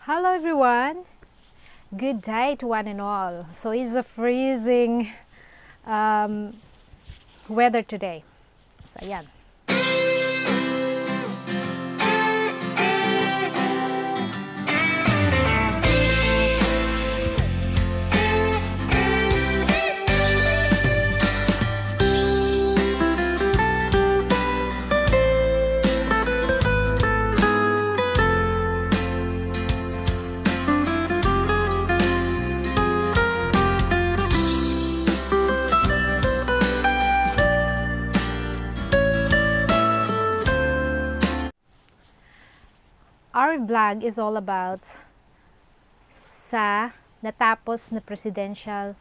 Hello everyone! Good day to one and all. So it's a freezing weather today. So ayan. Our vlog is all about sa natapos na presidential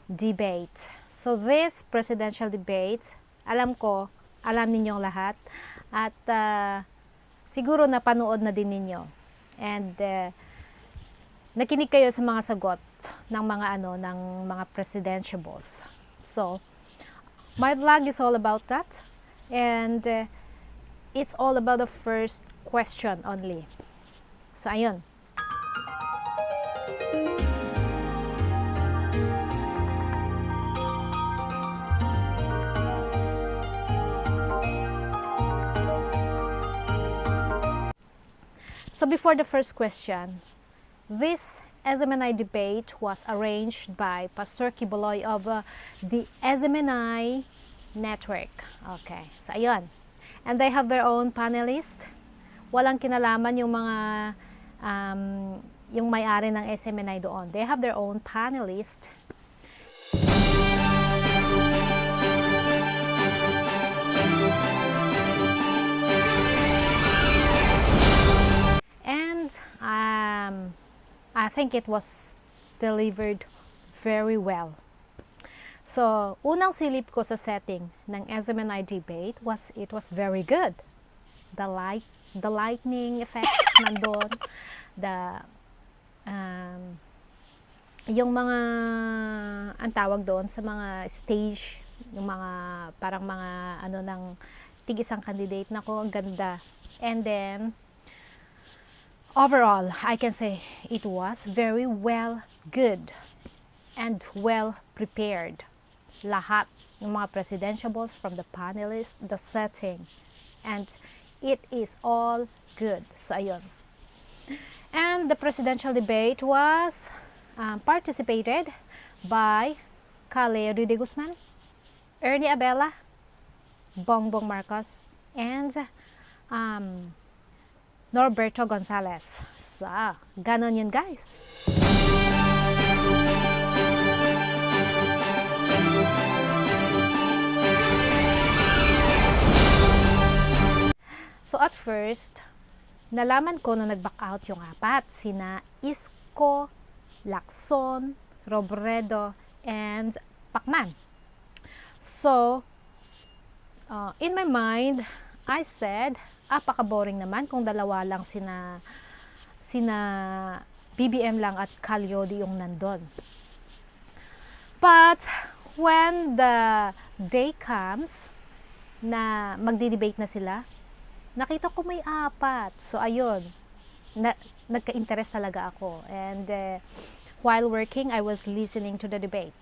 debate. So this presidential debate, alam ninyong lahat at siguro napanood na din ninyo. And nakinig kayo sa mga sagot ng mga presidentiables. So my vlog is all about that, and it's all about the first question only. So ayun. So before the first question, this SMNI debate was arranged by Pastor Kiboloy of the SMNI network. Okay, so ayun. And they have their own panelist. Walang kinalaman yung mga yung may-ari ng SMNI doon. They have their own panelist. And I think it was delivered very well. So, unang silip ko sa setting ng SMNI debate was it was very good. The lightning effect nandun, yung mga ang tawag doon sa mga stage, yung mga parang mga ng tig-isang candidate, nako ang ganda. And then overall, I can say it was very good and well prepared. Lahat ng mga presidentiables, from the panelists, the setting, and it is all good. So ayun. And the presidential debate was participated by Caleo de Guzman, Ernie Abella, Bongbong Marcos, and Norberto Gonzales. So, ganon yun guys. So at first, nalaman ko na nag-back out yung apat, sina Isko, Lacson, Robredo, and Pacman. So, in my mind, I said, apaka-boring naman kung dalawa lang sina BBM lang at Calyodi yung nandun. But when the day comes na magdi-debate na sila, nakita ko may apat. So ayun, nagka-interest talaga ako. And while working, I was listening to the debate.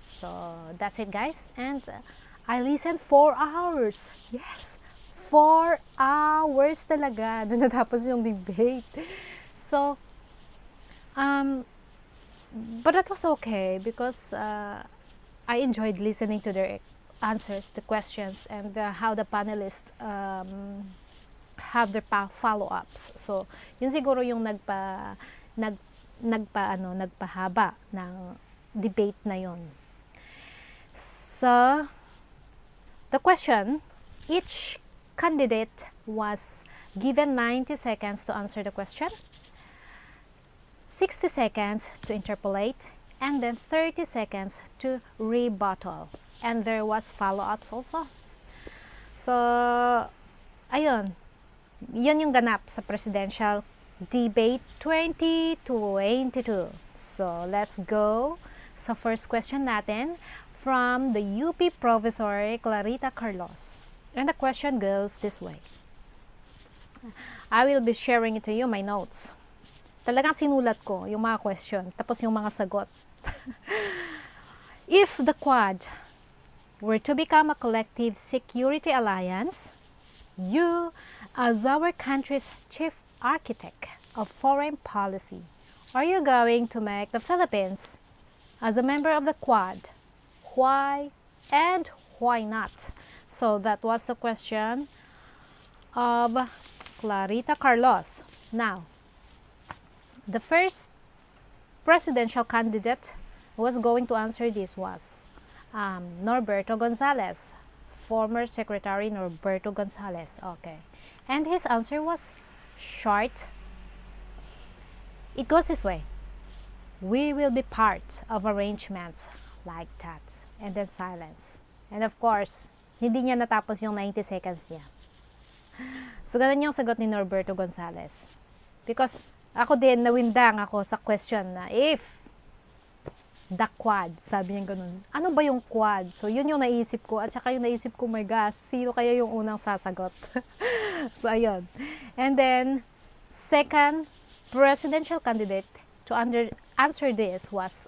So that's it guys. And I listened 4 hours. Yes, 4 hours talaga na natapos yung debate. So, but that was okay because I enjoyed listening to their answers, the questions, and how the panelists have their follow-ups. So, yun siguro yung nagpahaba ng debate na yun. So, the question, each candidate was given 90 seconds to answer the question, 60 seconds to interpolate, and then 30 seconds to rebuttal. And there was follow-ups also. So, ayun. Yan yung ganap sa Presidential Debate 2022. So, let's go sa first question natin from the UP Provisor Clarita Carlos. And the question goes this way. I will be sharing it to you, my notes. Talagang sinulat ko yung mga question, tapos yung mga sagot. If the Quad were to become a collective security alliance, you, as our country's chief architect of foreign policy, are you going to make the Philippines as a member of the Quad? Why and why not? So that was the question of Clarita Carlos. Now, the first presidential candidate who was going to answer this was Norberto Gonzales, former Secretary Norberto Gonzales. Okay. And his answer was short. It goes this way. We will be part of arrangements like that. And then silence. And of course, hindi niya natapos yung 90 seconds niya. So, ganun yung sagot ni Norberto Gonzales. Because ako din, nawindang ako sa question na if the Quad, sabi niya ganun. Ano ba yung Quad? So, yun yung naisip ko. At saka yung naisip ko, my gosh, sino kaya yung unang sasagot? So, ayun. And then, second presidential candidate to answer this was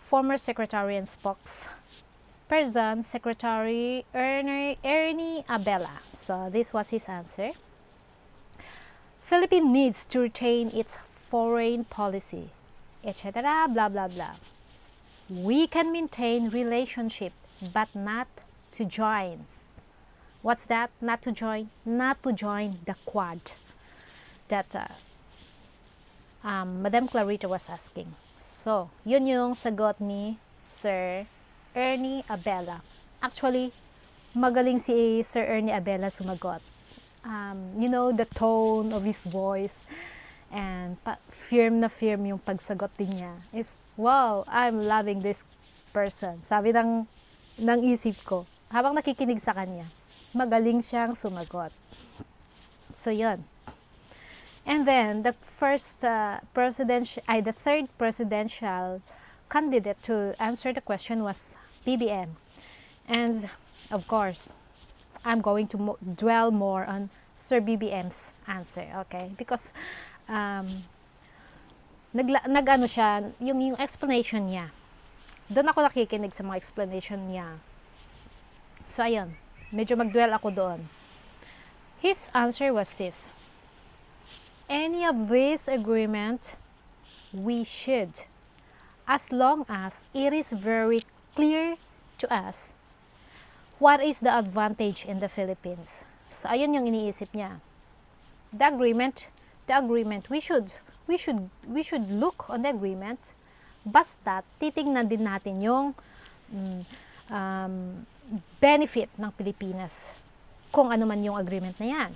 former Secretary and spokesperson, Secretary Ernie Abella. So, this was his answer. Philippines needs to retain its foreign policy, etc. Blah, blah, blah. We can maintain relationship, but not to join. What's that? Not to join? Not to join the Quad that Madam Clarita was asking. So, yun yung sagot ni Sir Ernie Abella. Actually, magaling si Sir Ernie Abella sumagot. You know, the tone of his voice and firm na firm yung pagsagot din niya is, wow, I'm loving this person. Sabi ng isip ko, habang nakikinig sa kanya, magaling siyang sumagot. So, yun. And then, the third presidential candidate to answer the question was BBM. And, of course, I'm going to dwell more on Sir BBM's answer, okay? Because nag-ano siya, yung explanation niya. Doon ako nakikinig sa mga explanation niya. So, ayun. Medyo mag-dwell ako doon. His answer was this. Any of this agreement, we should, as long as it is very clear to us what is the advantage in the Philippines. So, ayun yung iniisip niya. The agreement, we should look on the agreement. Basta, titingnan din natin yung benefit ng Pilipinas. Kung ano man yung agreement na yan.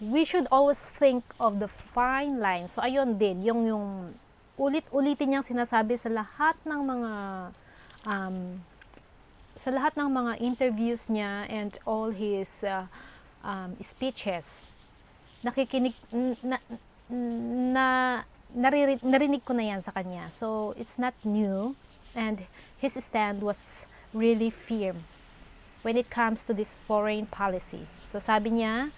We should always think of the fine line. So, ayun din, yung ulit-ulitin niyang sinasabi sa lahat ng mga interviews niya and all his speeches. Narinig ko na yan sa kanya. So, it's not new and his stand was really firm when it comes to this foreign policy. So, sabi niya,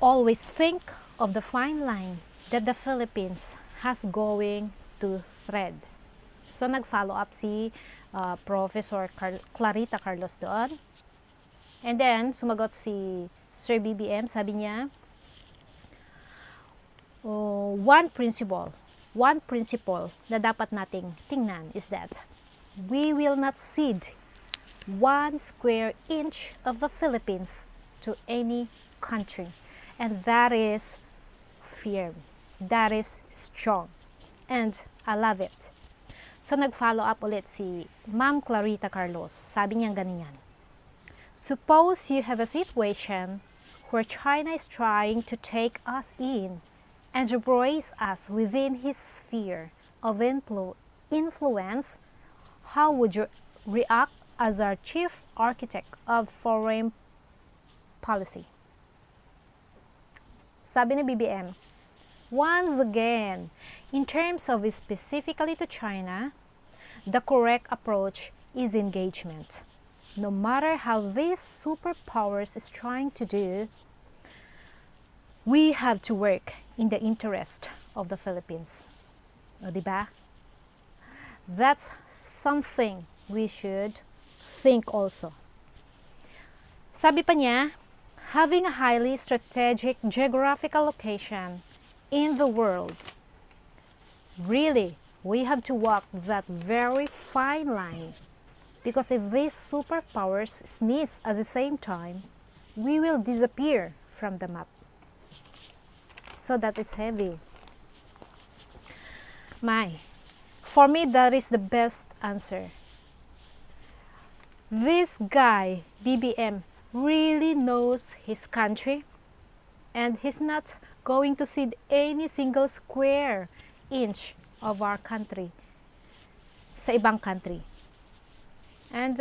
always think of the fine line that the Philippines has going to thread. So, nag-follow up si Professor Clarita Carlos doon. And then, sumagot si Sir BBM, sabi niya, one principle na dapat nating tingnan is that we will not cede 1 square inch of the Philippines to any country. And that is firm. That is strong. And I love it. So, nag-follow up ulit si Ma'am Clarita Carlos. Sabi niya ganyan. Suppose you have a situation where China is trying to take us in and embrace us within his sphere of influence. How would you react as our chief architect of foreign policy? Sabi ni BBM, once again, in terms of specifically to China, the correct approach is engagement. No matter how these superpowers is trying to do, we have to work in the interest of the Philippines. O, diba? That's something we should think also. Sabi pa niya, having a highly strategic geographical location in the world, really, we have to walk that very fine line. Because if these superpowers sneeze at the same time, we will disappear from the map. So that is heavy. For me, that is the best answer. This guy, BBM, really knows his country, and he's not going to cede any single square inch of our country sa ibang country. And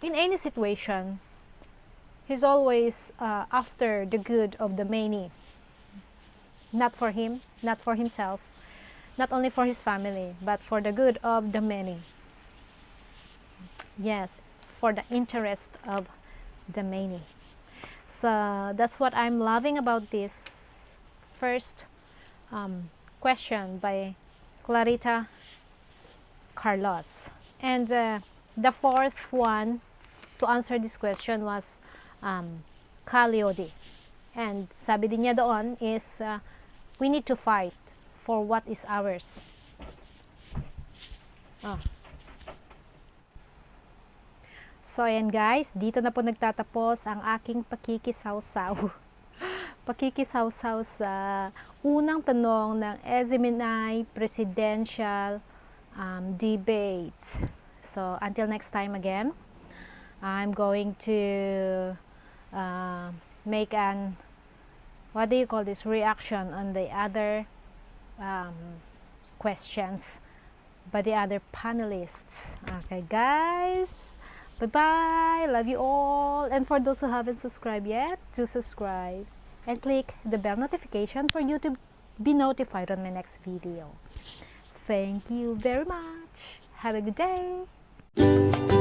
in any situation, he's always after the good of the many. Not for him, not for himself, not only for his family, but for the good of the many. Yes, for the interest of the many. So that's what I'm loving about this first question by Clarita Carlos. And the fourth one to answer this question was Kaliodi. And sabi din niya doon is we need to fight for what is ours. So ayan guys, dito na po nagtatapos ang aking pakikisawsaw. Pakikisawsaw sa unang tanong ng SMNI Presidential Debate. So until next time again, I'm going to make an, what do you call this, reaction on the other questions by the other panelists. Okay guys, bye bye, love you all, and for those who haven't subscribed yet, to subscribe and click the bell notification for you to be notified on my next video. Thank you very much. Have a good day.